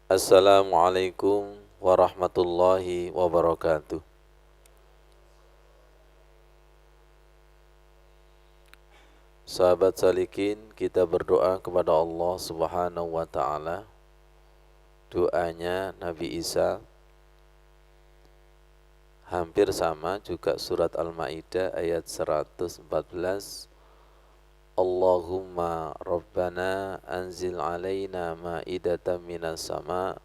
Assalamualaikum warahmatullahi wabarakatuh. Sahabat salikin, kita berdoa kepada Allah Subhanahu wa taala. Doanya Nabi Isa hampir sama, juga surat Al-Maidah ayat 114. Allahumma rabbana anzil alaina ma'idatan minas sama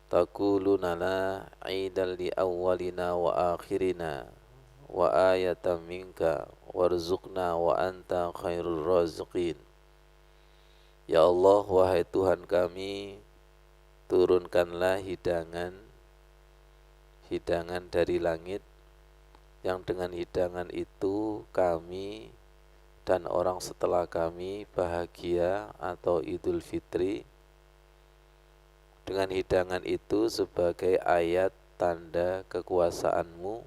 takulu lana aidan li awwalina wa akhirina wa ayatan minka warzuqna wa anta khairul raziqin. Ya Allah, wahai Tuhan kami, turunkanlah hidangan dari langit, yang dengan hidangan itu kami dan orang setelah kami bahagia atau Idul Fitri. Dengan hidangan itu sebagai ayat tanda kekuasaan-Mu,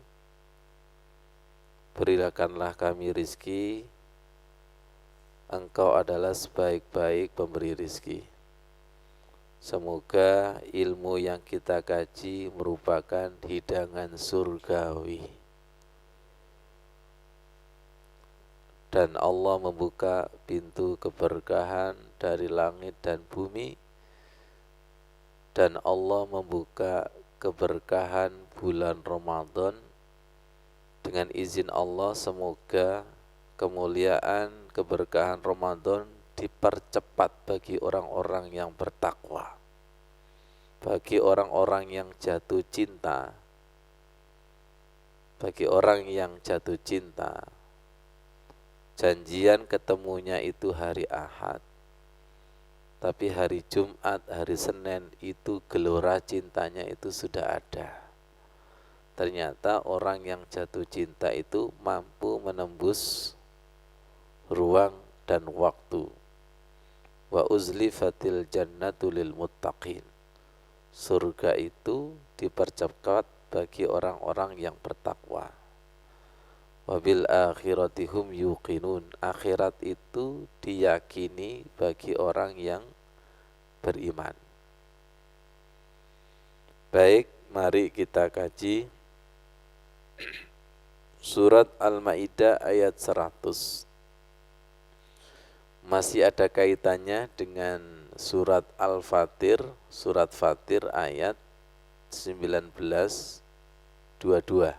berikanlah kami rizki. Engkau adalah sebaik-baik pemberi rizki. Semoga ilmu yang kita kaji merupakan hidangan surgawi, dan Allah membuka pintu keberkahan dari langit dan bumi, dan Allah membuka keberkahan bulan Ramadan. Dengan izin Allah, semoga kemuliaan keberkahan Ramadan dipercepat bagi orang-orang yang bertakwa, bagi orang-orang yang jatuh cinta, bagi orang yang jatuh cinta. Janjian ketemunya itu hari Ahad, tapi hari Jumat, hari Senin itu gelora cintanya itu sudah ada. Ternyata orang yang jatuh cinta itu mampu menembus ruang dan waktu. Wa uzlifatil jannatu lil muttaqin. Surga itu dipercepat bagi orang-orang yang bertakwa. Wabil akhirati hum yuqinun. Akhirat itu diyakini bagi orang yang beriman. Baik, mari kita kaji surat Al-Maidah ayat 100. Masih ada kaitannya dengan surat Al-Fatir, surat Fatir ayat 19:22.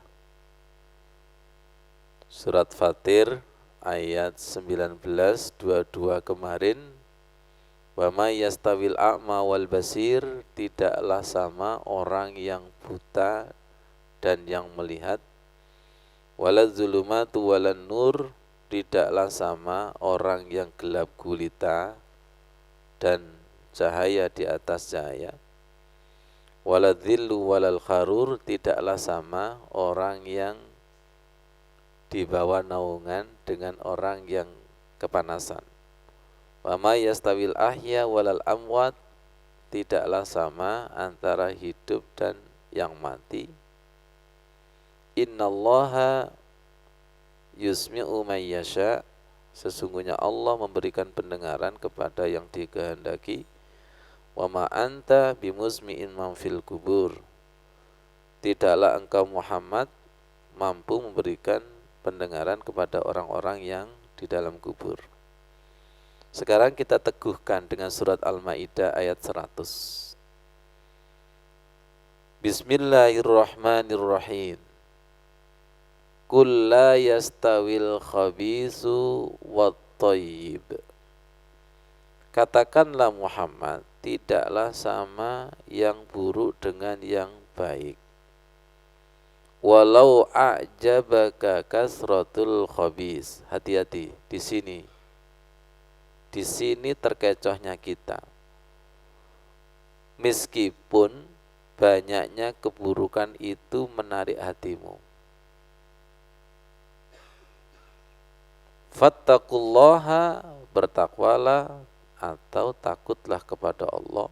Surat Fatir ayat 19:22 kemarin, wa may yastawil a'ma wal basir, tidaklah sama orang yang buta dan yang melihat, walaz zulumatu walan nur, tidaklah sama orang yang gelap gulita dan cahaya di atas cahaya, waladzillu walal kharur, tidaklah sama orang yang di bawah naungan dengan orang yang kepanasan. Wa may yastawil ahya walal amwat, tidaklah sama antara hidup dan yang mati. Innallaha yusmi'u may yasha, sesungguhnya Allah memberikan pendengaran kepada yang dikehendaki. Wa ma anta bimusmi'in man fil kubur, tidaklah engkau Muhammad mampu memberikan pendengaran kepada orang-orang yang di dalam kubur. Sekarang kita teguhkan dengan surat Al-Maidah ayat 100. Bismillahirrahmanirrahim. Qul la yastawil khabisu wat thayyib. Katakanlah Muhammad, tidaklah sama yang buruk dengan yang baik. Walau a'jabaka kasratul khabis. Hati-hati di sini. Di sini terkecohnya kita. Meskipun banyaknya keburukan itu menarik hatimu, fattaqullaha, bertakwalah atau takutlah kepada Allah.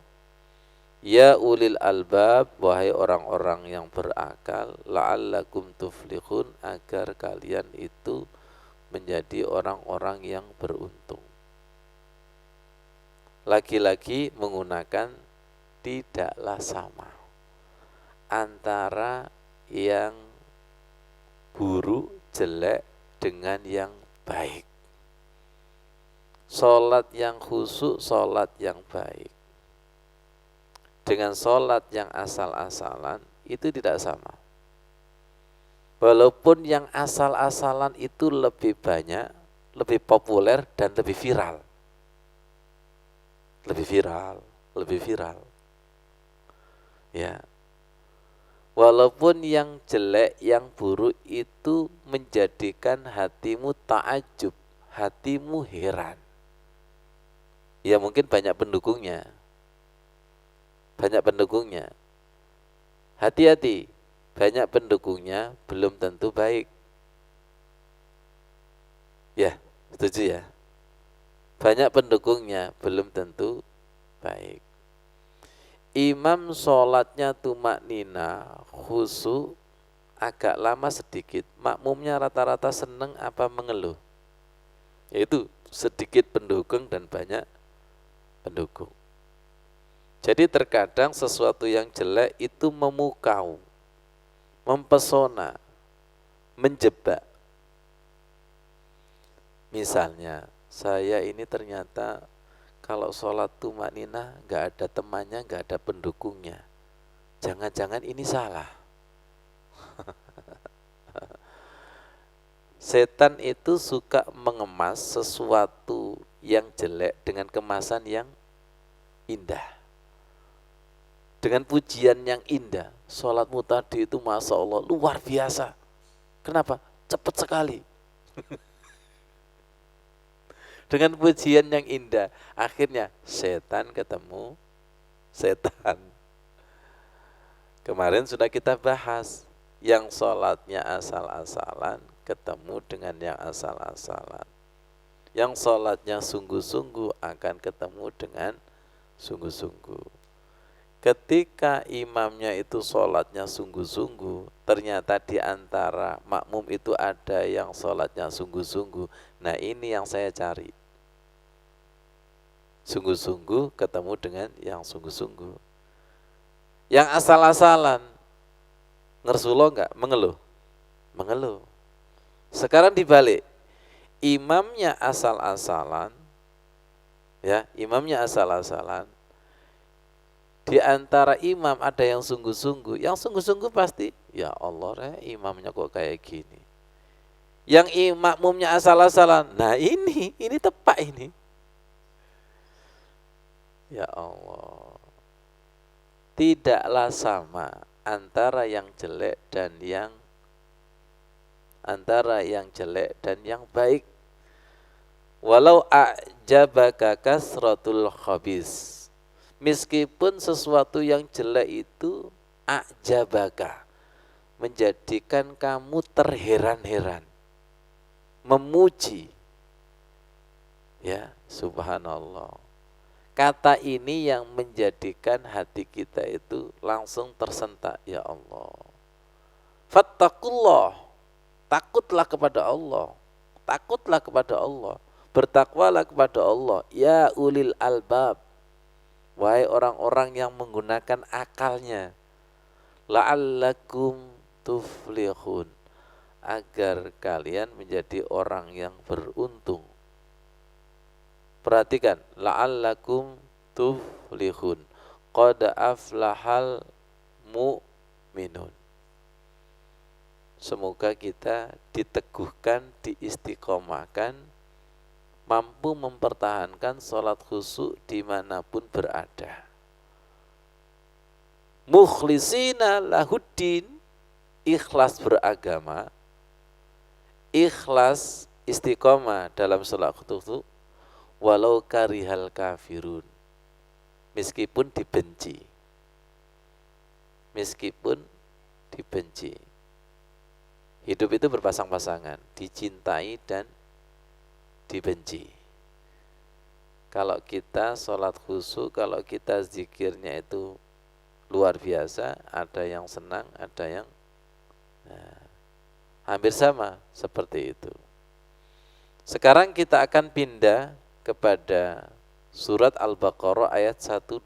Ya ulil albab, wahai orang-orang yang berakal, la'allakum tuflihun, agar kalian itu menjadi orang-orang yang beruntung. Lagi-lagi menggunakan tidaklah sama antara yang buruk, jelek dengan yang baik. Sholat yang khusyuk, sholat yang baik dengan sholat yang asal-asalan itu tidak sama. Walaupun yang asal-asalan itu lebih banyak, lebih populer dan lebih viral. Lebih viral. Ya. Walaupun yang jelek, yang buruk itu menjadikan hatimu ta'ajub, hatimu heran. Ya mungkin banyak pendukungnya. Hati-hati, banyak pendukungnya belum tentu baik. Ya, setuju ya? Banyak pendukungnya belum tentu baik. Imam sholatnya tumaknina, khusyuk, agak lama sedikit. Makmumnya rata-rata seneng apa mengeluh? Yaitu sedikit pendukung dan banyak pendukung. Jadi terkadang sesuatu yang jelek itu memukau, mempesona, menjebak. Misalnya, saya ini ternyata kalau sholat tumakninah nggak ada temannya, nggak ada pendukungnya. Jangan-jangan ini salah. Setan itu suka mengemas sesuatu yang jelek dengan kemasan yang indah. Dengan pujian yang indah. Sholatmu tadi itu Masya Allah luar biasa. Kenapa? Cepat sekali. Dengan pujian yang indah. Akhirnya setan ketemu setan. Kemarin sudah kita bahas. Yang sholatnya asal-asalan ketemu dengan yang asal-asalan. Yang sholatnya sungguh-sungguh akan ketemu dengan sungguh-sungguh. Ketika imamnya itu sholatnya sungguh-sungguh, ternyata di antara makmum itu ada yang sholatnya sungguh-sungguh. Nah ini yang saya cari. Sungguh-sungguh ketemu dengan yang sungguh-sungguh. Yang asal-asalan, ngersulo enggak? Mengeluh. Mengeluh. Sekarang dibalik. Imamnya asal-asalan, ya, imamnya asal-asalan. Di antara imam ada yang sungguh-sungguh. Yang sungguh-sungguh pasti, ya Allah, imamnya kok kayak gini. Yang makmumnya asal-asalan. Nah ini tepat ini. Ya Allah. Tidaklah sama antara yang jelek dan yang baik. Walau a'jabaka kasratul khabis. Meskipun sesuatu yang jelek itu a'jabaka, menjadikan kamu terheran-heran, memuji. Ya, subhanallah. Kata ini yang menjadikan hati kita itu langsung tersentak, ya Allah. Fattakullah, takutlah kepada Allah. Takutlah kepada Allah. Bertakwalah kepada Allah. Ya ulil albab. Wahai orang-orang yang menggunakan akalnya, la'allakum tuflihun, agar kalian menjadi orang yang beruntung. Perhatikan, la'allakum tuflihun, qad aflahal mu'minun. Semoga kita diteguhkan, diistiqomahkan, mampu mempertahankan sholat khusyuk dimanapun berada. Mukhlisina lahuddin, ikhlas beragama, ikhlas istiqomah dalam sholat khusyuk, walau karihal kafirun, meskipun dibenci. Hidup itu berpasang-pasangan, dicintai dan dibenci. Kalau kita sholat khusyuk, kalau kita zikirnya itu luar biasa, ada yang senang, ada yang hampir sama seperti itu. Sekarang kita akan pindah kepada surat Al-Baqarah ayat 121.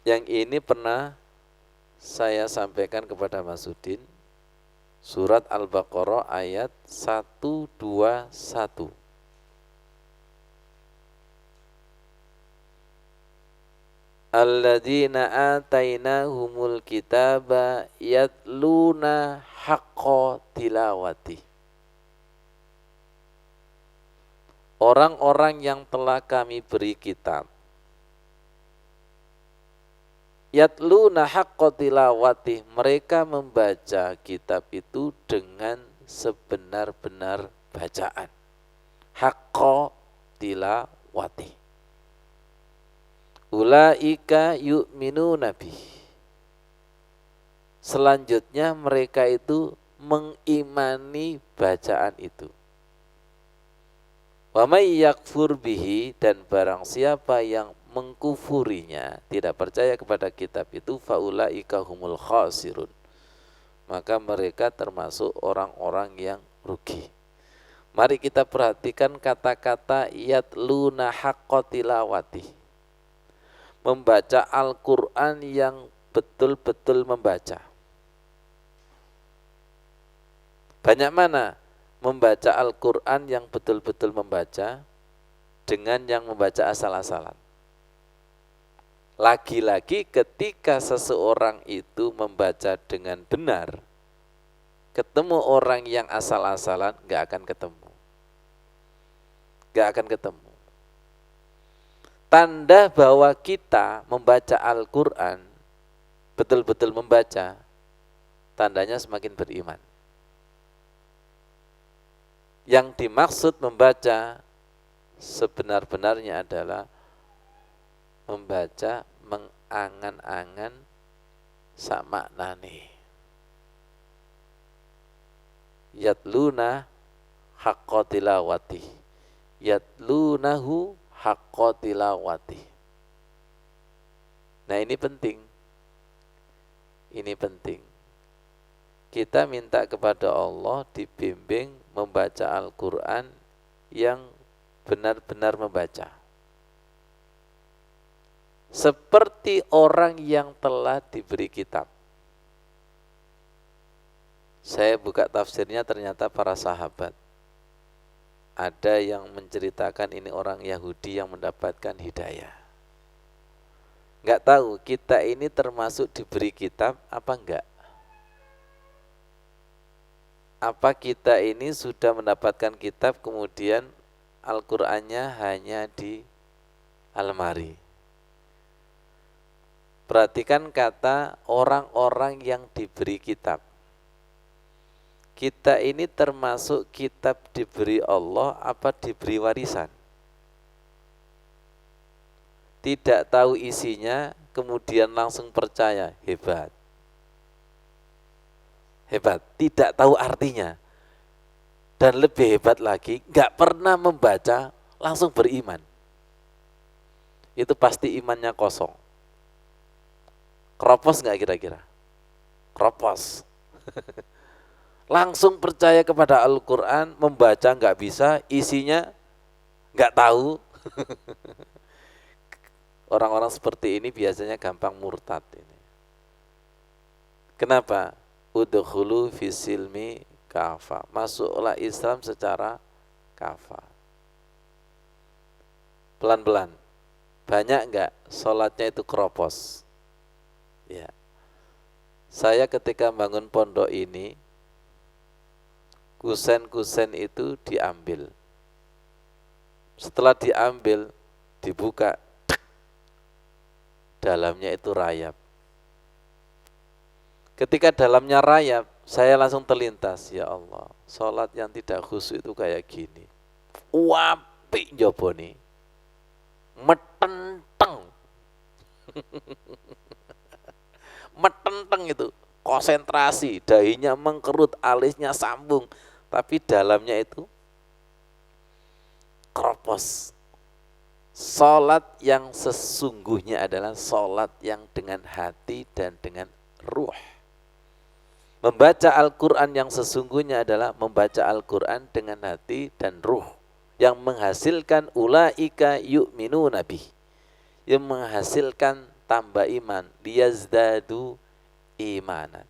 Yang ini pernah saya sampaikan kepada Mas Udin, surat Al-Baqarah ayat 121. Alladzina atainahumul kitaba yatluna haqqa tilawati. Orang-orang yang telah kami beri kitab, yatluna haqqa tilawati, mereka membaca kitab itu dengan sebenar-benar bacaan. Haqqa tilawati. Ulaika yu'minuna bih. Selanjutnya mereka itu mengimani bacaan itu. Wa may yakfur bihi, dan barang siapa yang mengkufurinya, tidak percaya kepada kitab itu, faulaika humul khasirun, maka mereka termasuk orang-orang yang rugi. Mari kita perhatikan kata-kata yatluna haqqa tilawati, membaca Al-Quran yang betul-betul membaca. Banyak mana membaca Al-Quran yang betul-betul membaca dengan yang membaca asal-asalan. Lagi-lagi ketika seseorang itu membaca dengan benar, ketemu orang yang asal-asalan, gak akan ketemu. Gak akan ketemu. Tanda bahwa kita membaca Al-Quran, betul-betul membaca, tandanya semakin beriman. Yang dimaksud membaca sebenar-benarnya adalah membaca mengangan-angan sak maknane. Yatluna haqqa tilawati, yatlunahu haqqa tilawati. Nah, ini penting. Ini penting. Kita minta kepada Allah dibimbing membaca Al-Quran yang benar-benar membaca. Seperti orang yang telah diberi kitab. Saya buka tafsirnya, ternyata para sahabat. Ada yang menceritakan ini orang Yahudi yang mendapatkan hidayah. Enggak tahu kita ini termasuk diberi kitab apa enggak? Apa kita ini sudah mendapatkan kitab kemudian Al-Qur'annya hanya di almari? Perhatikan kata orang-orang yang diberi kitab. Kita ini termasuk kitab diberi Allah apa diberi warisan? Tidak tahu isinya, kemudian langsung percaya, hebat. Hebat, tidak tahu artinya. Dan lebih hebat lagi, gak pernah membaca, langsung beriman. Itu pasti imannya kosong. Kropos gak kira-kira? Kropos. Langsung percaya kepada Al-Quran, membaca gak bisa, isinya gak tahu. Orang-orang seperti ini biasanya gampang murtad ini. Kenapa? Udkhulu fisilmi kafa. Masuklah Islam secara kafa. Pelan-pelan. Banyak enggak sholatnya itu keropos? Ya. Saya ketika bangun pondok ini, kusen-kusen itu diambil. Setelah diambil, dibuka, dalamnya itu rayap. Ketika dalamnya rayap, saya langsung terlintas, ya Allah, sholat yang tidak khusyuk itu kayak gini. Wapi njoboni, metenteng. Metenteng itu, konsentrasi, dahinya mengkerut, alisnya sambung, tapi dalamnya itu kropos. Sholat yang sesungguhnya adalah sholat yang dengan hati dan dengan ruh. Membaca Al-Quran yang sesungguhnya adalah membaca Al-Quran dengan hati dan ruh, yang menghasilkan ulaika yu'minuna bih, yang menghasilkan tambah iman, liyazdadu imanan.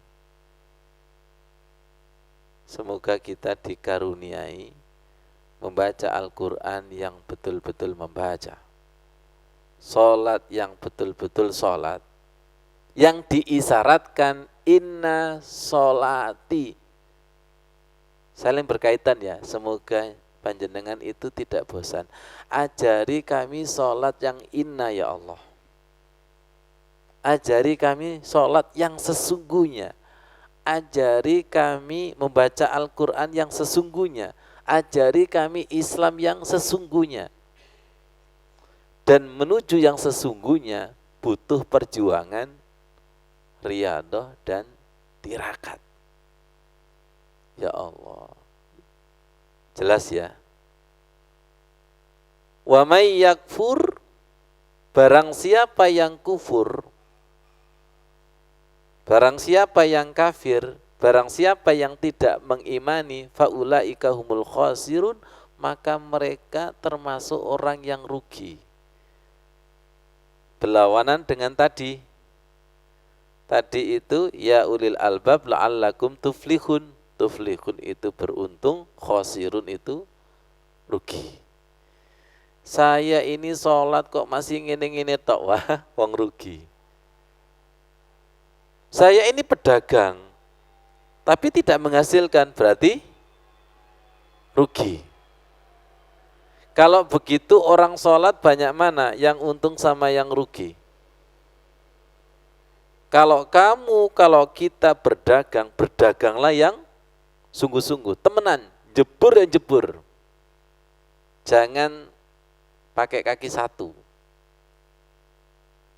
Semoga kita dikaruniai membaca Al-Quran yang betul-betul membaca, sholat yang betul-betul sholat, yang diisyaratkan inna sholati, saling berkaitan ya. Semoga panjenengan itu tidak bosan. Ajari kami sholat yang inna ya Allah. Ajari kami sholat yang sesungguhnya. Ajari kami membaca Al-Quran yang sesungguhnya. Ajari kami Islam yang sesungguhnya. Dan menuju yang sesungguhnya butuh perjuangan, riyadhah dan tirakat. Ya Allah. Jelas ya. Wa may yakfur, barang siapa yang kufur, barang siapa yang kafir, barang siapa yang tidak mengimani, faulaika humul khasirun, maka mereka termasuk orang yang rugi. Berlawanan dengan tadi itu ya ulil albab la'allakum tuflihun. Tuflihun itu beruntung, khasirun itu rugi. Saya ini sholat kok masih ngene-ngene tok, wah wong rugi. Saya ini pedagang tapi tidak menghasilkan, berarti rugi. Kalau begitu orang sholat banyak mana yang untung sama yang rugi? Kalau kita berdagang, berdaganglah yang sungguh-sungguh, temenan, jebur dan jebur. Jangan pakai kaki satu.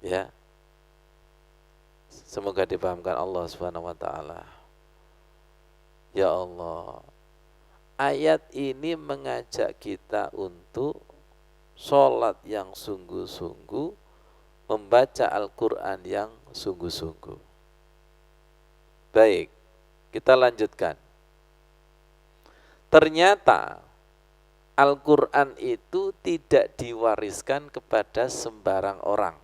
Ya. Semoga dipahamkan Allah Subhanahu wa taala. Ya Allah. Ayat ini mengajak kita untuk sholat yang sungguh-sungguh, membaca Al-Quran yang sungguh-sungguh. Baik, kita lanjutkan. Ternyata Al-Quran itu tidak diwariskan kepada sembarang orang.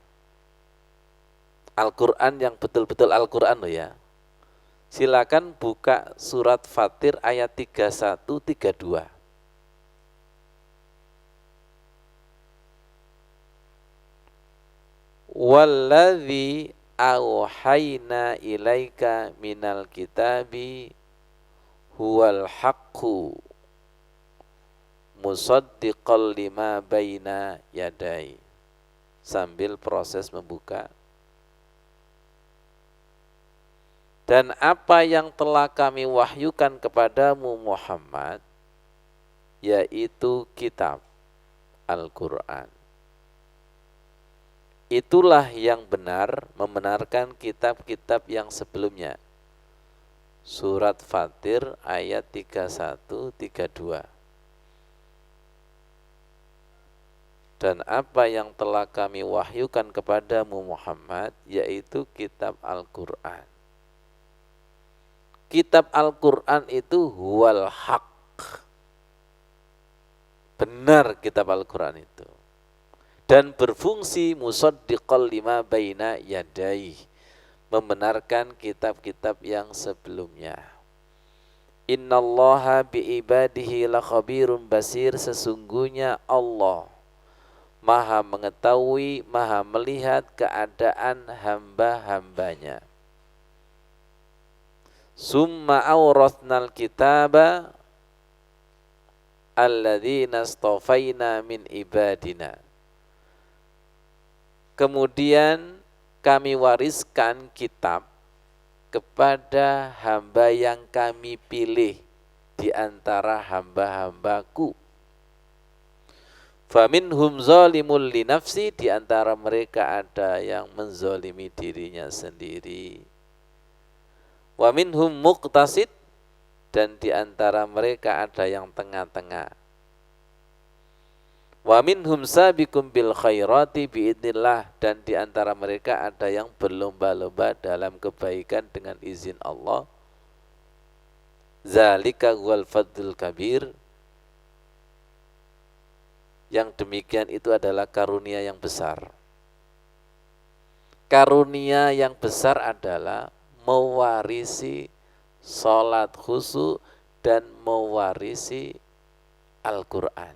Al-Quran yang betul-betul Al-Quran loh ya. Silakan buka surat Fatir ayat 31-32. Walladzi auhayna ilaika minal kitabi huwal haqqu musaddiqal lima baina yadai. Sambil proses membuka. Dan apa yang telah kami wahyukan kepadamu Muhammad, yaitu kitab Al-Quran. Itulah yang benar, membenarkan kitab-kitab yang sebelumnya. Surat Fatir ayat 31-32. Dan apa yang telah kami wahyukan kepadamu Muhammad, yaitu kitab Al-Quran. Kitab Al-Quran itu huwal haq. Benar kitab Al-Quran itu. Dan berfungsi musaddiqal lima baina yadai. Membenarkan kitab-kitab yang sebelumnya. Innallaha biibadihi lakhabirun basir. Sesungguhnya Allah Maha mengetahui, Maha melihat keadaan hamba-hambanya. Summa awrathnal kitaba alladzina astafaina min ibadina. Kemudian kami wariskan kitab kepada hamba yang kami pilih di antara hamba-hambaku. Faminhum zalimul li nafsi, di antara mereka ada yang menzalimi dirinya sendiri. Wa minhum muqtasid, dan di antara mereka ada yang tengah-tengah. Wa minhum sabiqum bil khairati biidznillah, dan di antara mereka ada yang berlomba-lomba dalam kebaikan dengan izin Allah. Zalika huwal fadlul kabir. Yang demikian itu adalah karunia yang besar. karunia yang besar adalah mewarisi sholat khusyuk dan mewarisi Al-Quran.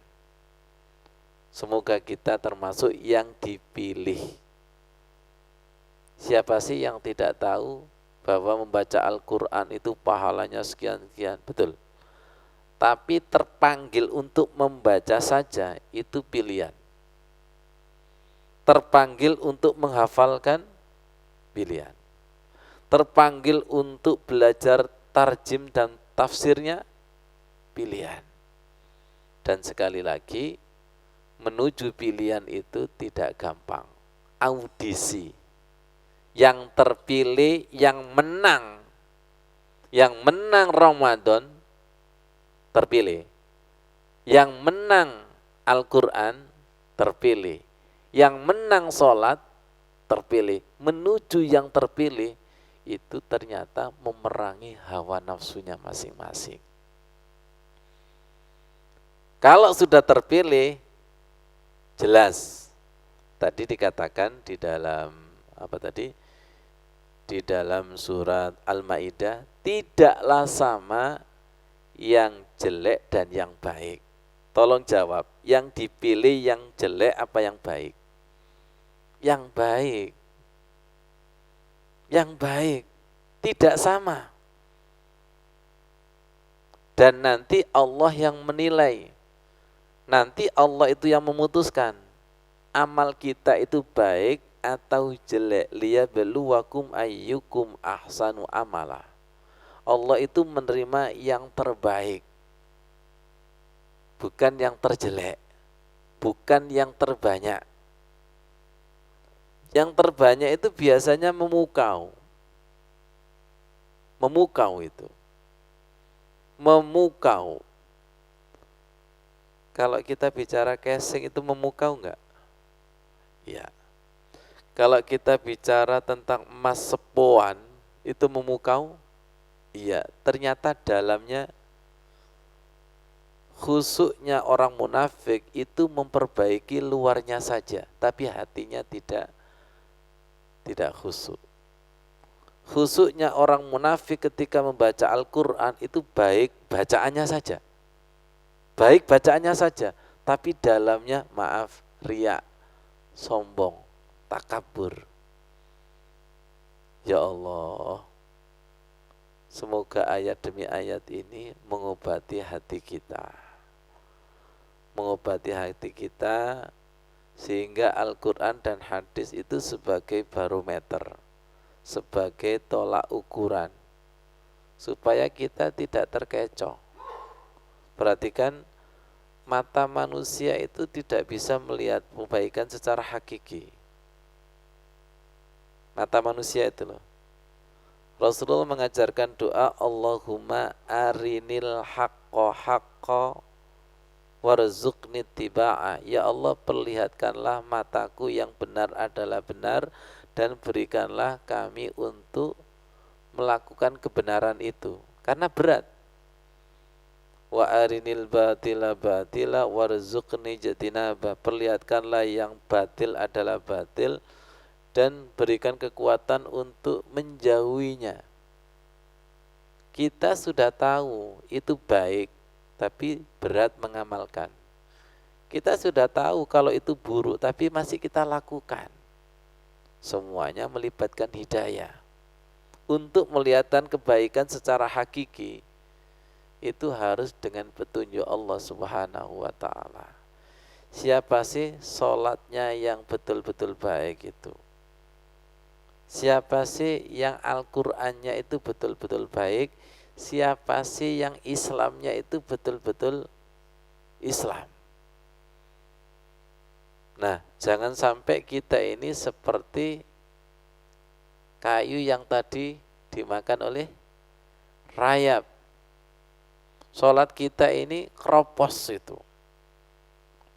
Semoga kita termasuk yang dipilih. Siapa sih yang tidak tahu bahwa membaca Al-Quran itu pahalanya sekian-sekian? Betul. Tapi terpanggil untuk membaca saja itu pilihan. Terpanggil untuk menghafalkan pilihan. Terpanggil untuk belajar tarjim dan tafsirnya pilihan. Dan sekali lagi, menuju pilihan itu tidak gampang. Audisi. Yang terpilih, yang menang Ramadan terpilih. Yang menang Al-Quran terpilih. Yang menang sholat terpilih. Menuju yang terpilih itu ternyata memerangi hawa nafsunya masing-masing. Kalau sudah terpilih, jelas. Tadi dikatakan di dalam di dalam surat Al-Maidah, tidaklah sama yang jelek dan yang baik. Tolong jawab, yang dipilih yang jelek apa yang baik? Yang baik. Yang baik. Tidak sama. Dan nanti Allah yang menilai. Nanti Allah itu yang memutuskan amal kita itu baik atau jelek. Liyabluwakum ayyukum ahsanu amala. Allah itu menerima yang terbaik, bukan yang terjelek, bukan yang terbanyak. Yang terbanyak itu biasanya memukau. Memukau itu. Memukau. Kalau kita bicara casing itu memukau enggak? Ya. Kalau kita bicara tentang emas sepoan itu memukau? Iya. Ternyata dalamnya khusyuknya orang munafik itu memperbaiki luarnya saja, tapi hatinya tidak khusyuk. Khusyuknya orang munafik ketika membaca Al-Quran itu baik bacaannya saja. Baik bacaannya saja, tapi dalamnya maaf, riya, sombong, takabur. Ya Allah, semoga ayat demi ayat ini mengobati hati kita. Mengobati hati kita sehingga Al-Quran dan hadis itu sebagai barometer, sebagai tolak ukuran, supaya kita tidak terkecoh. Perhatikan, mata manusia itu tidak bisa melihat kebaikan secara hakiki. Mata manusia itu loh. Rasulullah mengajarkan doa, Allahumma arinil haqqa haqqa warzuqni tiba'a. Ya Allah, perlihatkanlah mataku yang benar adalah benar dan berikanlah kami untuk melakukan kebenaran itu. Karena berat. Wa arinil batila batila warzuqni jatinaba. Perlihatkanlah yang batil adalah batil dan berikan kekuatan untuk menjauhinya. Kita sudah tahu itu baik, tapi berat mengamalkan. Kita sudah tahu kalau itu buruk, tapi masih kita lakukan. Semuanya melibatkan hidayah. Untuk melihatkan kebaikan secara hakiki, itu harus dengan petunjuk Allah Subhanahu wa ta'ala. Siapa sih sholatnya yang betul-betul baik itu? Siapa sih yang Al-Qur'annya itu betul-betul baik? Siapa sih yang Islamnya itu betul-betul Islam? Nah, jangan sampai kita ini seperti kayu yang tadi dimakan oleh rayap. Sholat kita ini kropos itu.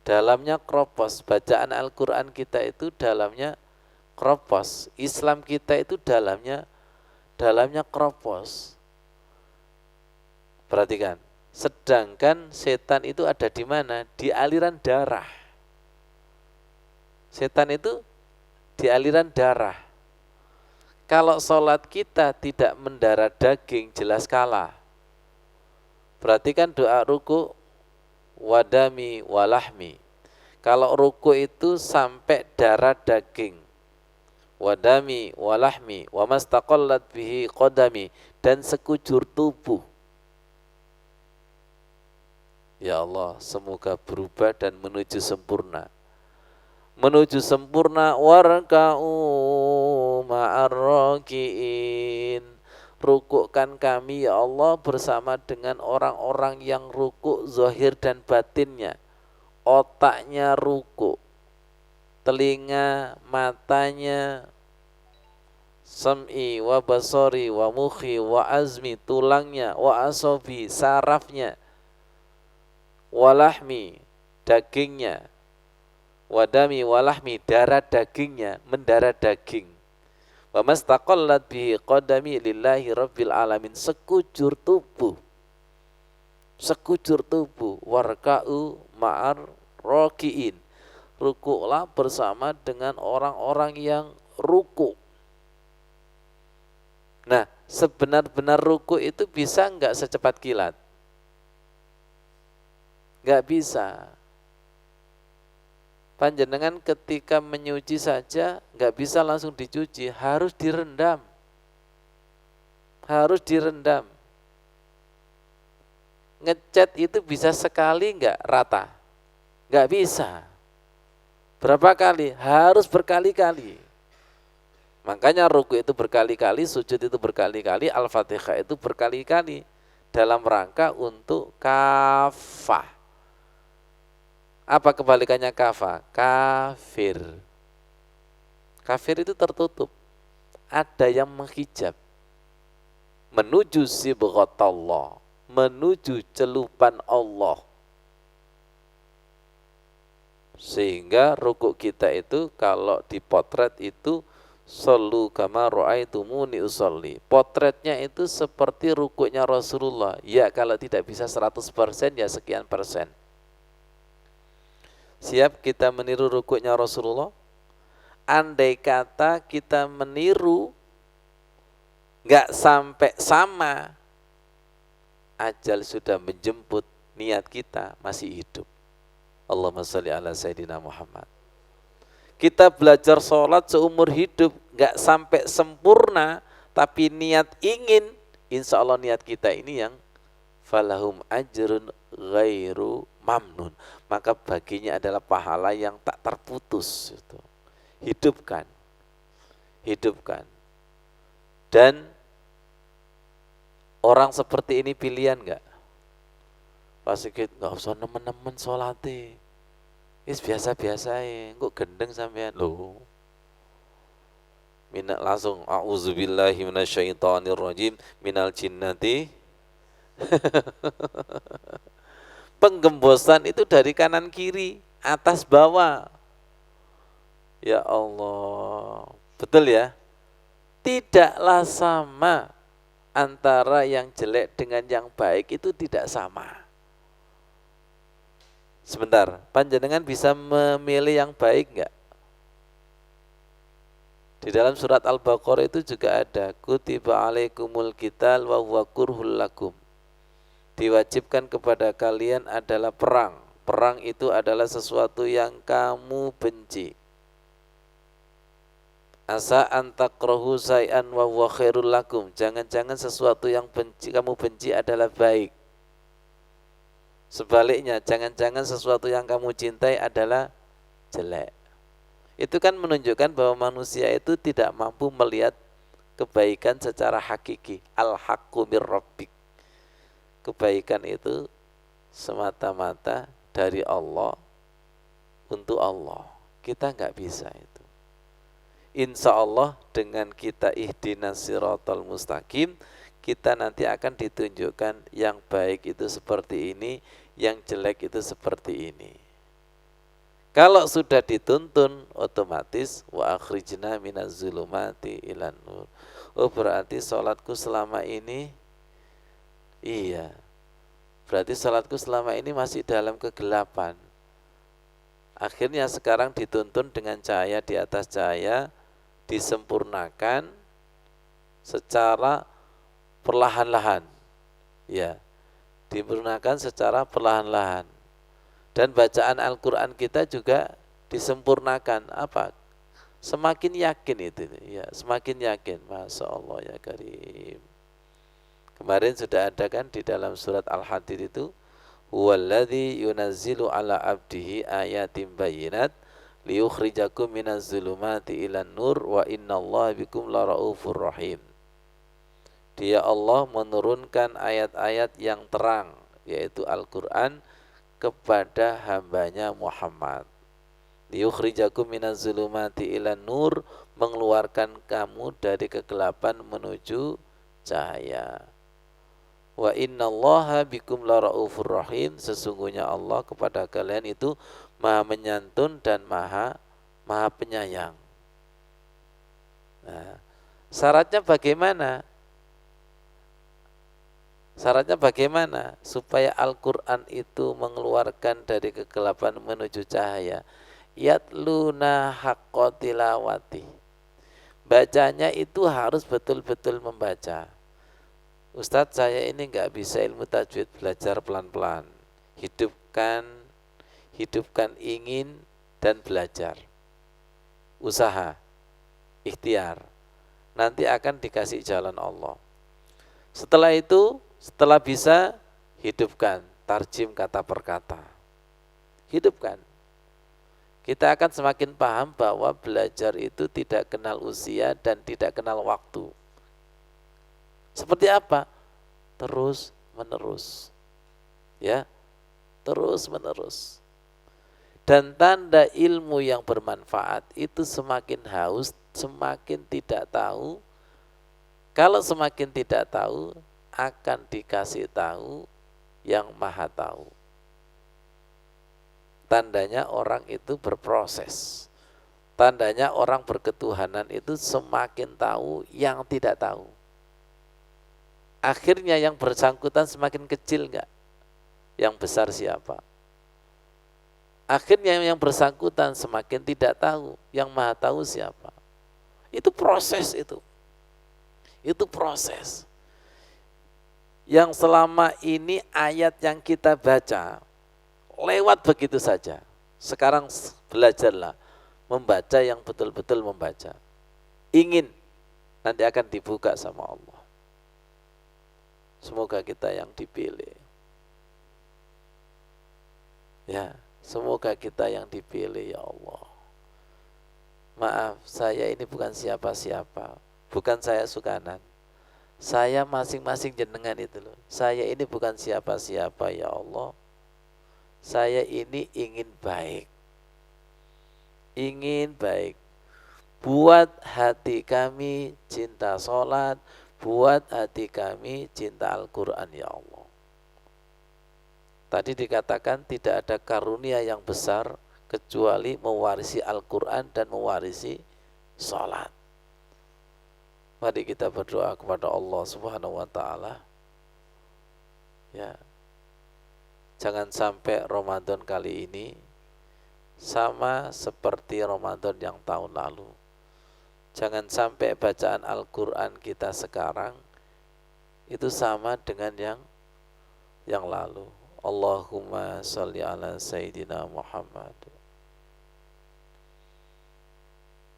Dalamnya kropos. Bacaan Al-Quran kita itu dalamnya kropos. Islam kita itu dalamnya kropos. Perhatikan. Sedangkan setan itu ada di mana? Di aliran darah. Setan itu di aliran darah. Kalau sholat kita tidak mendarah daging, jelas kalah. Berarti kan doa ruku wadami walahmi. Kalau ruku itu sampai darah daging, wadami walahmi wa mastaqallat bihi qadami, dan sekujur tubuh. Ya Allah, semoga berubah dan menuju sempurna. Menuju sempurna, warka'u ma'arraki'in. Rukukkan kami ya Allah bersama dengan orang-orang yang rukuk zahir dan batinnya. Otaknya rukuk, telinga, matanya, sam'i wa basari wa mukhi wa azmi, tulangnya, wa asobi, sarafnya, walahmi, dagingnya, wadami walahmi, darah dagingnya, mendarah daging. Wa mastaqallat bihi qadami lillahi rabbil alamin, sekujur tubuh. Sekujur tubuh, warka'u ma'ar roki'in, rukuklah bersama dengan orang-orang yang rukuk. Nah, sebenar-benar rukuk itu bisa enggak secepat kilat? Enggak bisa. Panjenengan ketika menyuci saja enggak bisa langsung dicuci, harus direndam. Harus direndam. Ngecat itu bisa sekali enggak rata? Enggak bisa. Berapa kali? Harus berkali-kali. Makanya ruku itu berkali-kali, sujud itu berkali-kali, Al-Fatihah itu berkali-kali, dalam rangka untuk kafah. Apa kebalikannya kafah? Kafir. Kafir itu tertutup. Ada yang menghijab. Menuju sibghatallah, menuju celupan Allah. Sehingga rukuk kita itu kalau dipotret itu sallu kama ra'aitumuni usolli. Potretnya itu seperti rukuknya Rasulullah. Ya kalau tidak bisa 100% ya sekian persen. Siap kita meniru rukuknya Rasulullah? Andai kata kita meniru enggak sampai sama, ajal sudah menjemput, niat kita masih hidup. Allahumma sholli ala Sayyidina Muhammad. Kita belajar sholat seumur hidup, gak sampai sempurna, tapi niat ingin, insya Allah niat kita ini yang falahum ajrun ghairu mamnun. Maka baginya adalah pahala yang tak terputus. Hidupkan. Hidupkan. Dan orang seperti ini pilihan gak? Pas sedikit gak usah nemen-nemen sholatnya. Is biasa-biasa ya, kok gendeng sampean lho. Minal langsung a'udzubillahi minasyaitonirrajim minal jinnati. Penggembosan itu dari kanan kiri, atas bawah. Ya Allah, betul ya? Tidaklah sama antara yang jelek dengan yang baik, itu tidak sama. Sebentar, panjenengan bisa memilih yang baik enggak? Di dalam surat Al-Baqarah itu juga ada kutiba alaikumul qital wa huwa kurhul lakum. Diwajibkan kepada kalian adalah perang. Perang itu adalah sesuatu yang kamu benci. Asa an takrahu syai'an wa huwa khairul lakum. Jangan-jangan sesuatu yang kamu benci adalah baik. Sebaliknya, jangan-jangan sesuatu yang kamu cintai adalah jelek. Itu kan menunjukkan bahwa manusia itu tidak mampu melihat kebaikan secara hakiki. Al-haqqu mir rabbik. Kebaikan itu semata-mata dari Allah untuk Allah. Kita nggak bisa itu. Insya Allah dengan kita ihdinas siratal mustaqim, kita nanti akan ditunjukkan yang baik itu seperti ini, yang jelek itu seperti ini. Kalau sudah dituntun, otomatis wa akhrijna minaz zulumati ilan nur. Oh berarti sholatku selama ini, iya, berarti sholatku selama ini masih dalam kegelapan. Akhirnya sekarang dituntun dengan cahaya di atas cahaya, disempurnakan, secara perlahan-lahan, ya, digunakan secara perlahan-lahan. Dan bacaan Al-Quran kita juga disempurnakan. Apa? Semakin yakin itu, ya, semakin yakin. Masya Allah ya Karim. Kemarin sudah ada kan di dalam surat Al-Hadid itu, huwallazi yunazzilu ala abdihi ayatin bayyinat liyukhrijakum minaz zulumati ilan nur wa innallaha bikum laraufur rahim. Dia Allah menurunkan ayat-ayat yang terang, yaitu Al-Quran, kepada hambanya Muhammad. Liyukhrijakum minaz zulumati ilan nur, mengeluarkan kamu dari kegelapan menuju cahaya. Wa innallaha bikum laraufur rahim, sesungguhnya Allah kepada kalian itu maha menyantun dan maha penyayang. Nah, syaratnya bagaimana? Syaratnya bagaimana supaya Al-Quran itu mengeluarkan dari kegelapan menuju cahaya? Yatluna haqqa tilawati. Bacanya itu harus betul-betul membaca. Ustadz, saya ini nggak bisa ilmu tajwid, belajar pelan-pelan. Hidupkan ingin dan belajar. Usaha, ikhtiar. Nanti akan dikasih jalan Allah. Setelah itu, setelah bisa, hidupkan tarjim kata per kata. Hidupkan. Kita akan semakin paham bahwa belajar itu tidak kenal usia dan tidak kenal waktu. Seperti apa? Terus menerus. Ya, terus menerus. Dan tanda ilmu yang bermanfaat itu semakin haus, semakin tidak tahu. Kalau semakin tidak tahu, akan dikasih tahu yang maha tahu. Tandanya orang itu berproses. Tandanya orang berketuhanan itu semakin tahu yang tidak tahu. Akhirnya yang bersangkutan semakin kecil enggak? Yang besar siapa? Akhirnya yang bersangkutan semakin tidak tahu, yang maha tahu siapa? Itu proses itu. Itu proses. Yang selama ini ayat yang kita baca lewat begitu saja. Sekarang belajarlah membaca yang betul-betul membaca. Ingin nanti akan dibuka sama Allah. Semoga kita yang dipilih. Ya, semoga kita yang dipilih ya Allah. Maaf, saya ini bukan siapa-siapa. Bukan saya Sukanan. Saya masing-masing jenengan itu loh. Saya ini bukan siapa-siapa ya Allah. Saya ini ingin baik. Ingin baik. Buat hati kami cinta sholat. Buat hati kami cinta Al-Quran ya Allah. Tadi dikatakan tidak ada karunia yang besar kecuali mewarisi Al-Quran dan mewarisi sholat. Mari kita berdoa kepada Allah Subhanahu wa ta'ala. Ya. Jangan sampai Ramadan kali ini sama seperti Ramadan yang tahun lalu. Jangan sampai bacaan Al-Quran kita sekarang itu sama dengan yang lalu. Allahumma sholli ala Sayyidina Muhammad.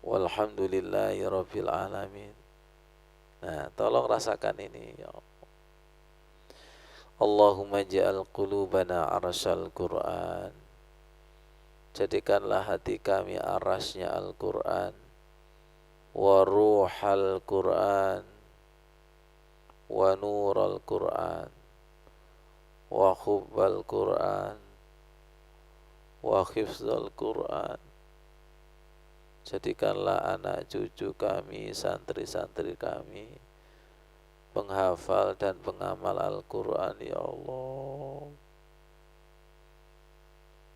Walhamdulillahi Rabbil Alamin. Nah, tolong rasakan ini ya Allah. Allahumma ja'al qulubana arsyal Qur'an. Jadikanlah hati kami arasnya Al-Quran. Wa ruhal Quran. Wa nural Quran. Wa hubbal Quran. Wa hifzal Quran. Jadikanlah anak cucu kami, santri-santri kami penghafal dan pengamal Al-Quran ya Allah.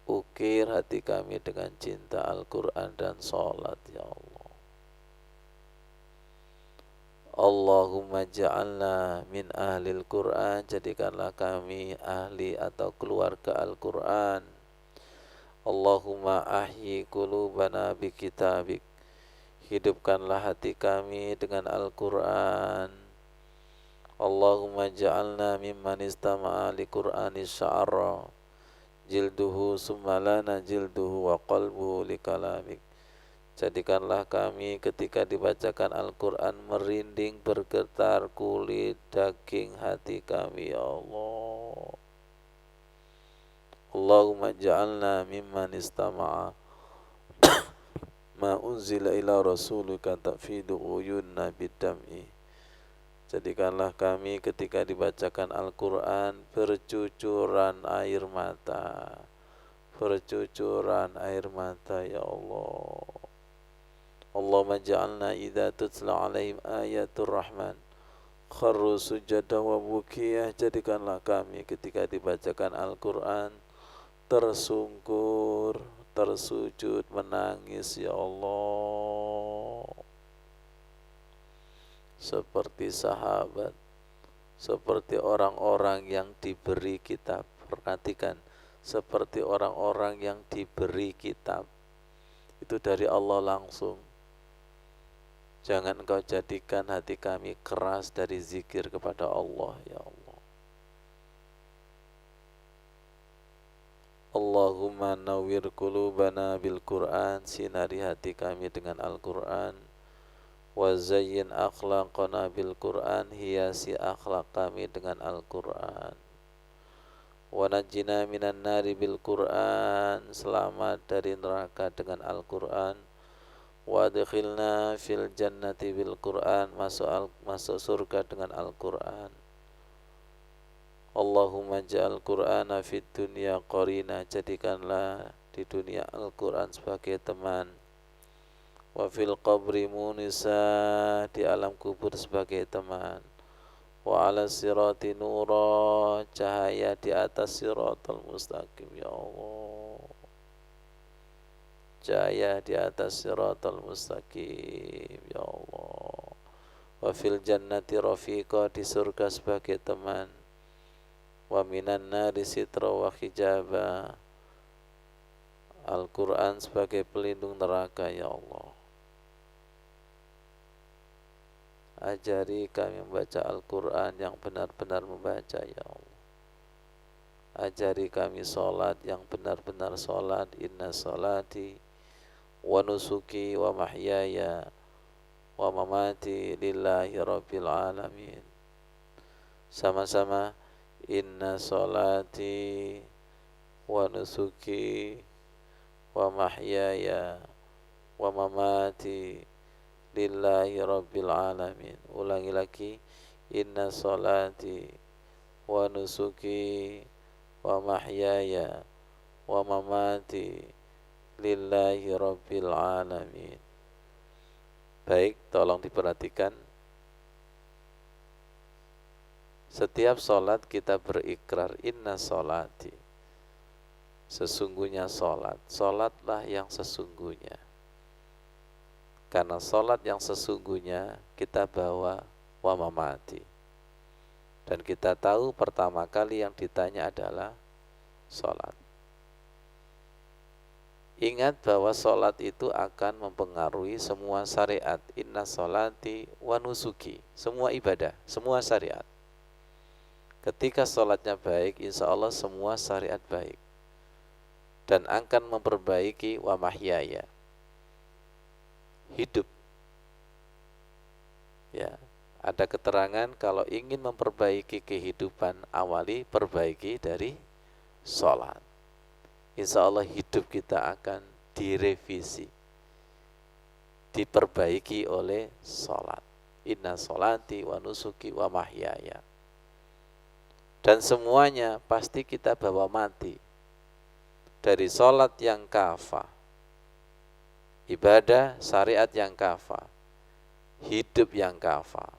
Ukir hati kami dengan cinta Al-Quran dan sholat ya Allah. Allahumma ja'alna min ahlil Quran. Jadikanlah kami ahli atau keluarga Al-Quran. Allahumma ahyi qulubana bi kitabik. hidupkanlah hati kami dengan Al-Quran. Allahumma ja'alna mimman istama'a li Qur'ani sya'ra jilduhu summalana jilduhu wa qalbuhu li kalamik. Jadikanlah kami ketika dibacakan Al-Quran merinding bergetar kulit daging hati kami ya Allah. Allahumma ja'alna mimman istama'a ma unzila ila rasulika tafidu uyunna bidam'i. Jadikanlah kami ketika dibacakan Al-Quran bercucuran air mata, bercucuran air mata ya Allah. Allahumma ja'alna idza tutla alaihim ayatul rahman kharru sujada wa bukiyah. Jadikanlah kami ketika dibacakan Al-Quran tersungkur, tersujud, menangis ya Allah, seperti sahabat, seperti orang-orang yang diberi kitab. Perhatikan, seperti orang-orang yang diberi kitab, itu dari Allah langsung. Jangan engkau jadikan hati kami keras dari zikir kepada Allah ya Allah. Allahumma nawwir qulubana bil Qur'an, sinari hati kami dengan Al-Quran. Wa zayyin akhlaqana bil Qur'an, hiasi akhlak kami dengan Al-Quran. Wa najjina minan nari bil Qur'an, selamat dari neraka dengan Al-Quran. Wa adkhilna fil jannati bil Qur'an, masuk surga dengan Al-Quran. Allahumma ja'al Qur'ana fid dunya qarina, jadikanlah di dunia Al-Quran sebagai teman. Wa fil qabri munisa, di alam kubur sebagai teman. Wa ala sirati nura, cahaya di atas siratal mustaqim ya Allah, cahaya di atas siratal mustaqim ya Allah. Wa fil jannati rafiqa, di surga sebagai teman. Wa minan nari sitra wa hijaba, Al-Quran sebagai pelindung neraka ya Allah. Ajari kami membaca Al-Quran yang benar-benar membaca ya Allah. Ajari kami sholat yang benar-benar sholat. Inna sholati wa nusuki wa mahyaya wa mamati lillahi rabbil alamin. Sama-sama. Inna sholati wa nusuki wa mahyaya wa mamati lillahi rabbil alamin. Ulangi lagi. Inna sholati wa nusuki wa mahyaya wa mamati lillahi rabbil alamin. Baik, tolong diperhatikan. Setiap sholat kita berikrar inna sholati, sesungguhnya sholat. Sholatlah yang sesungguhnya. Karena sholat yang sesungguhnya kita bawa wa mamati. Dan kita tahu pertama kali yang ditanya adalah sholat. Ingat bahwa sholat itu akan mempengaruhi semua syariat. Inna sholati wa nusuki, semua ibadah, semua syariat. Ketika sholatnya baik, insya Allah semua syariat baik. Dan akan memperbaiki wa mahyaya, hidup. Ya, ada keterangan kalau ingin memperbaiki kehidupan, awali perbaiki dari sholat. Insya Allah hidup kita akan direvisi, diperbaiki oleh sholat. Inna sholati wa nusuki wa mahyaya. Dan semuanya pasti kita bawa mati. Dari sholat yang kafah, ibadah syariat yang kafah, hidup yang kafah,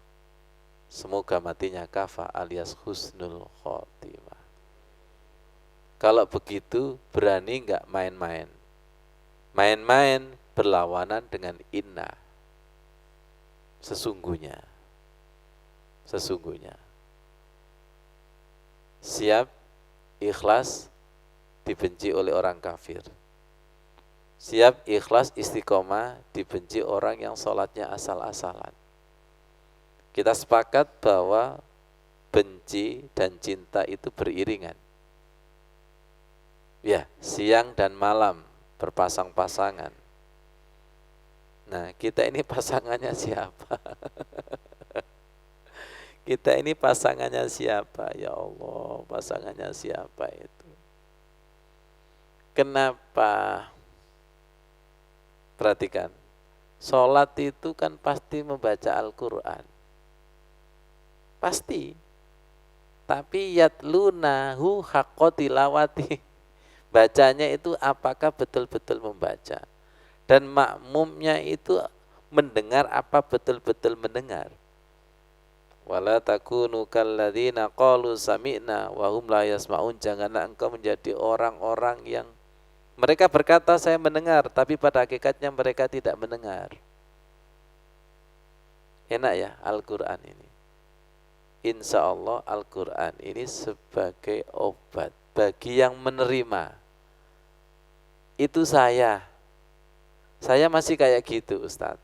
semoga matinya kafah alias husnul khotimah. Kalau begitu berani enggak main-main? Main-main berlawanan dengan inna, sesungguhnya. Sesungguhnya siap, ikhlas, dibenci oleh orang kafir. Siap, ikhlas, istiqomah, dibenci orang yang sholatnya asal-asalan. Kita sepakat bahwa benci dan cinta itu beriringan. Ya, siang dan malam berpasang-pasangan. Nah, kita ini pasangannya siapa? Kita ini pasangannya siapa? Ya Allah, pasangannya siapa itu? Kenapa? Perhatikan, sholat itu kan pasti membaca Al-Quran. Pasti. Tapi yatlunahu haqqa tilawati. Bacanya itu apakah betul-betul membaca. Dan makmumnya itu mendengar apa betul-betul mendengar. Wala takunu kalladzina qalu sami'na wa hum la yasma'un. Janganlah engkau menjadi orang-orang yang mereka berkata saya mendengar, tapi pada hakikatnya mereka tidak mendengar. Enak ya Al-Quran ini. Insya Allah Al-Quran ini sebagai obat bagi yang menerima. Itu saya masih kayak gitu Ustadz.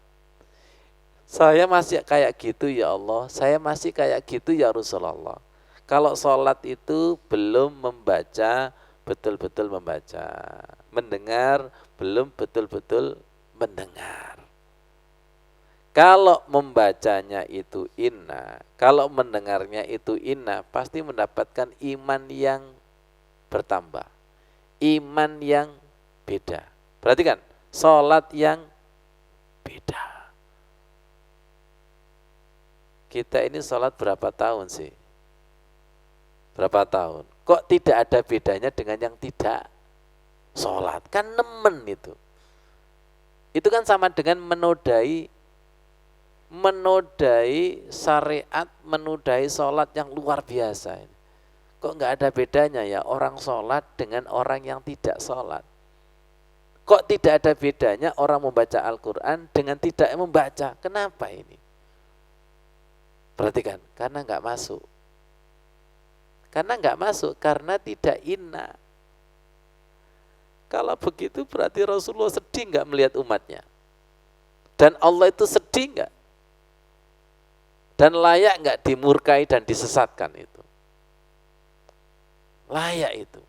Saya masih kayak gitu ya Allah, saya masih kayak gitu ya Rasulullah. Kalau sholat itu belum membaca, betul-betul membaca. Mendengar, belum betul-betul mendengar. Kalau membacanya itu inna, kalau mendengarnya itu inna, pasti mendapatkan iman yang bertambah. Iman yang beda. Perhatikan, sholat yang beda. Kita ini sholat berapa tahun sih? Berapa tahun? Kok tidak ada bedanya dengan yang tidak sholat? Kan nemen itu. Itu kan sama dengan menodai syariat, menodai sholat yang luar biasa. Kok nggak ada bedanya ya orang sholat dengan orang yang tidak sholat? Kok tidak ada bedanya orang membaca Al-Quran dengan tidak membaca? Kenapa ini? Perhatikan, karena nggak masuk. Karena nggak masuk, karena tidak inna. Kalau begitu berarti Rasulullah sedih nggak melihat umatnya? Dan Allah itu sedih nggak? Dan layak nggak dimurkai dan disesatkan itu? Layak itu.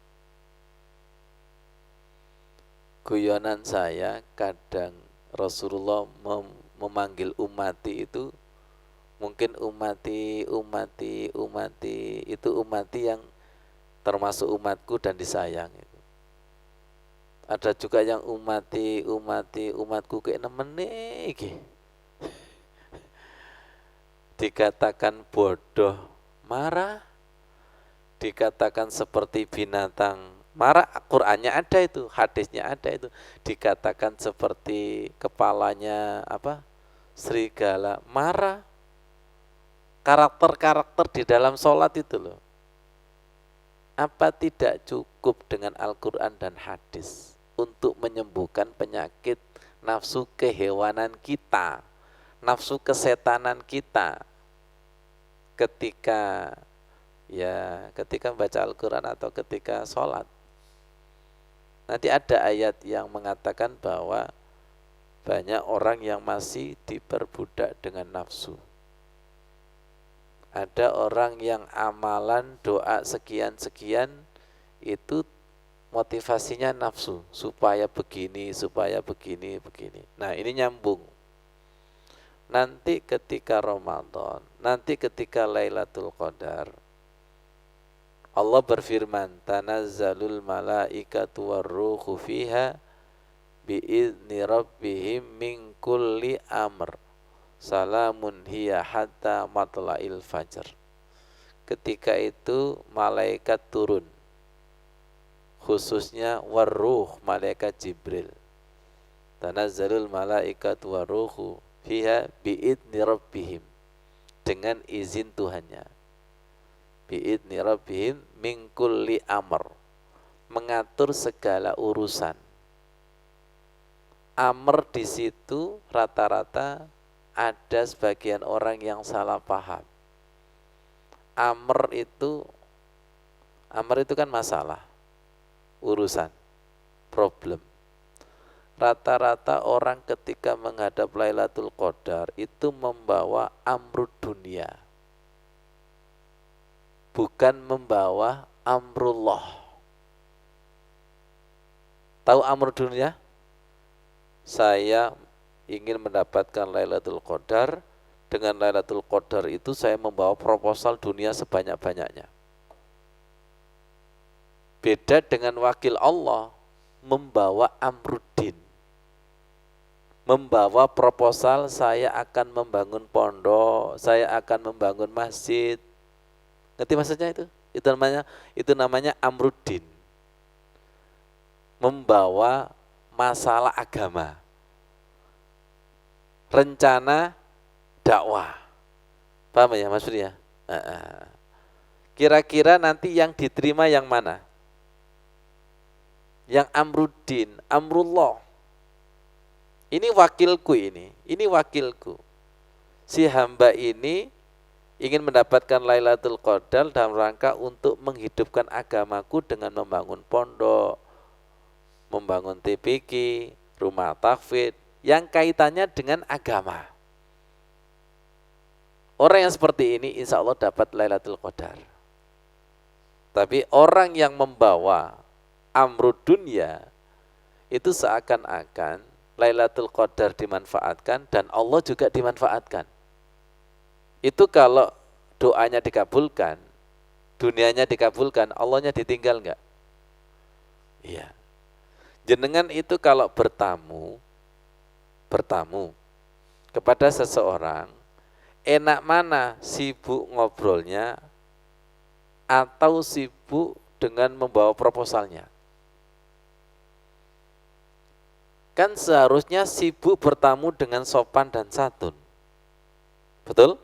Guyonan saya kadang Rasulullah memanggil umati itu, mungkin umati itu umati yang termasuk umatku dan disayang itu. Ada juga yang umatku kayak nemene iki. Dikatakan bodoh marah, dikatakan seperti binatang marah. Qurannya ada itu, hadisnya ada itu. Dikatakan seperti kepalanya serigala marah. Karakter-karakter di dalam sholat itu loh. Apa tidak cukup dengan Al-Quran dan hadis untuk menyembuhkan penyakit nafsu kehewanan kita, nafsu kesetanan kita ketika membaca Al-Quran atau ketika sholat? Nanti ada ayat yang mengatakan bahwa banyak orang yang masih diperbudak dengan nafsu. Ada orang yang amalan doa sekian-sekian itu motivasinya nafsu, supaya begini. Nah ini nyambung. Nanti ketika Ramadan, nanti ketika Lailatul Qadar, Allah berfirman, tanazzalul malaikatu warruhu fiha biizni rabbihim min kulli amr. Salamun hiya hatta matla'il fajar. Ketika itu malaikat turun, khususnya warruh, malaikat Jibril. Tanazzalul malaikatu warruhu fiha biidni rabbihim, dengan izin Tuhannya. Biidni rabbihim min kulli amr, mengatur segala urusan. Amr di situ rata-rata ada sebagian orang yang salah paham. Amr itu kan masalah, urusan, problem. rata-rata orang ketika menghadap Lailatul Qadar itu membawa amrud dunia, bukan membawa amrullah. Tahu amrud dunia? Saya ingin mendapatkan Lailatul Qadar. Dengan Lailatul Qadar itu saya membawa proposal dunia sebanyak-banyaknya. Beda dengan wakil Allah membawa amruddin, membawa proposal saya akan membangun pondok, saya akan membangun masjid. Ngerti maksudnya itu? Itu namanya amruddin. Membawa masalah agama, rencana dakwah. Paham ya maksudnya? Kira-kira nanti yang diterima yang mana? Yang amruddin, amrullah. Ini wakilku ini wakilku. Si hamba ini ingin mendapatkan Lailatul Qadar dalam rangka untuk menghidupkan agamaku dengan membangun pondok, membangun TPQ, rumah tahfidz yang kaitannya dengan agama. Orang yang seperti ini insya Allah dapat Lailatul Qadar. Tapi orang yang membawa amrud dunia itu seakan-akan Lailatul Qadar dimanfaatkan dan Allah juga dimanfaatkan. Itu kalau doanya dikabulkan, dunianya dikabulkan, Allahnya ditinggal enggak? Iya. Jenengan itu kalau bertamu kepada seseorang, enak mana sibuk ngobrolnya atau sibuk dengan membawa proposalnya? Kan seharusnya sibuk bertamu dengan sopan dan santun. Betul?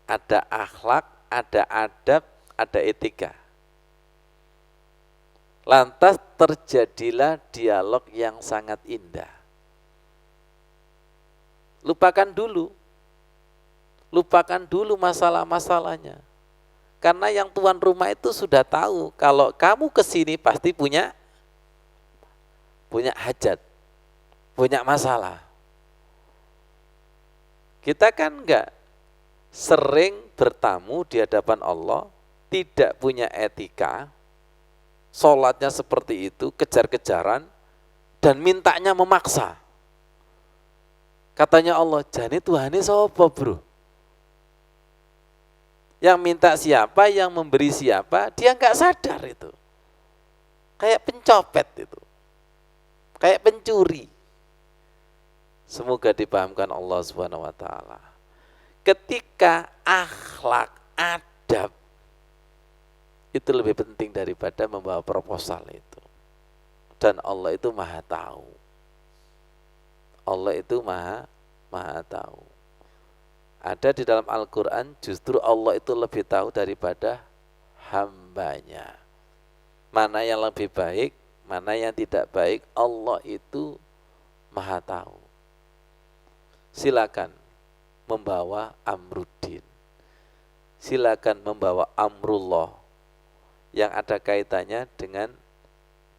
Ada akhlak, ada adab, ada etika. Lantas terjadilah dialog yang sangat indah. Lupakan dulu masalah-masalahnya. Karena yang tuan rumah itu sudah tahu kalau kamu kesini pasti punya hajat, punya masalah. Kita kan enggak sering bertamu di hadapan Allah, tidak punya etika, sholatnya seperti itu, kejar-kejaran, dan mintanya memaksa. Katanya Allah, jane Tuhane sapa bro? Yang minta siapa, yang memberi siapa, dia enggak sadar itu. Kayak pencopet itu, kayak pencuri. Semoga dipahamkan Allah Subhanahu wa taala. Ketika akhlak, adab itu lebih penting daripada membawa proposal itu. Dan Allah itu maha tahu. Allah itu maha tahu. Ada di dalam Al-Quran justru Allah itu lebih tahu daripada hambanya. Mana yang lebih baik, mana yang tidak baik, Allah itu maha tahu. Silakan membawa amruddin, silakan membawa amrullah yang ada kaitannya dengan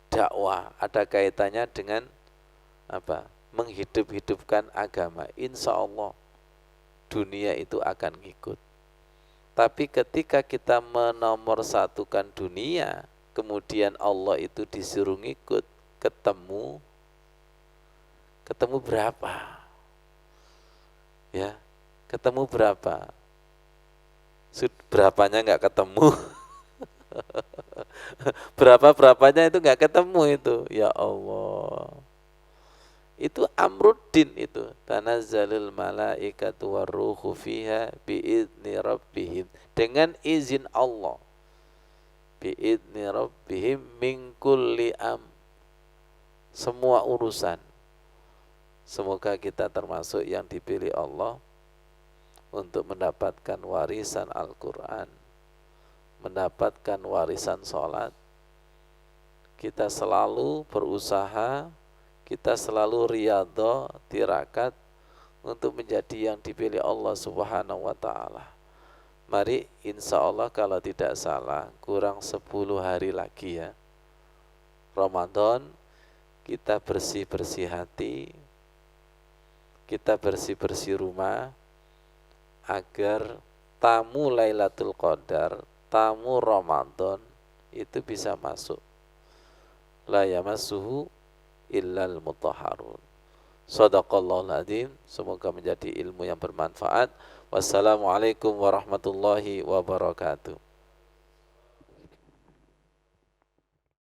dakwah, ada kaitannya dengan menghidup-hidupkan agama. Insya Allah dunia itu akan ngikut. Tapi ketika kita menomorsatukan dunia, kemudian Allah itu disuruh ngikut, ketemu berapa? Ya, ketemu berapa? Berapanya nggak ketemu. Berapanya itu nggak ketemu itu. Ya Allah. Itu amruddin itu. Tanazzalul malaikatu warruhu fiha biizni rabbihim. Dengan izin Allah. Biizni rabbihim min kulli semua urusan. Semoga kita termasuk yang dipilih Allah untuk mendapatkan warisan Al-Quran, mendapatkan warisan sholat. Kita selalu berusaha, kita selalu riyadhah, tirakat untuk menjadi yang dipilih Allah Subhanahu wa ta'ala. Mari insya Allah kalau tidak salah kurang 10 hari lagi ya Ramadan, kita bersih-bersih hati, kita bersih-bersih rumah, agar tamu Lailatul Qadar, tamu Ramadan itu bisa masuk. La yamassuhu illal mutahharun. Shadaqallahul adzim. Semoga menjadi ilmu yang bermanfaat. Wassalamualaikum warahmatullahi wabarakatuh.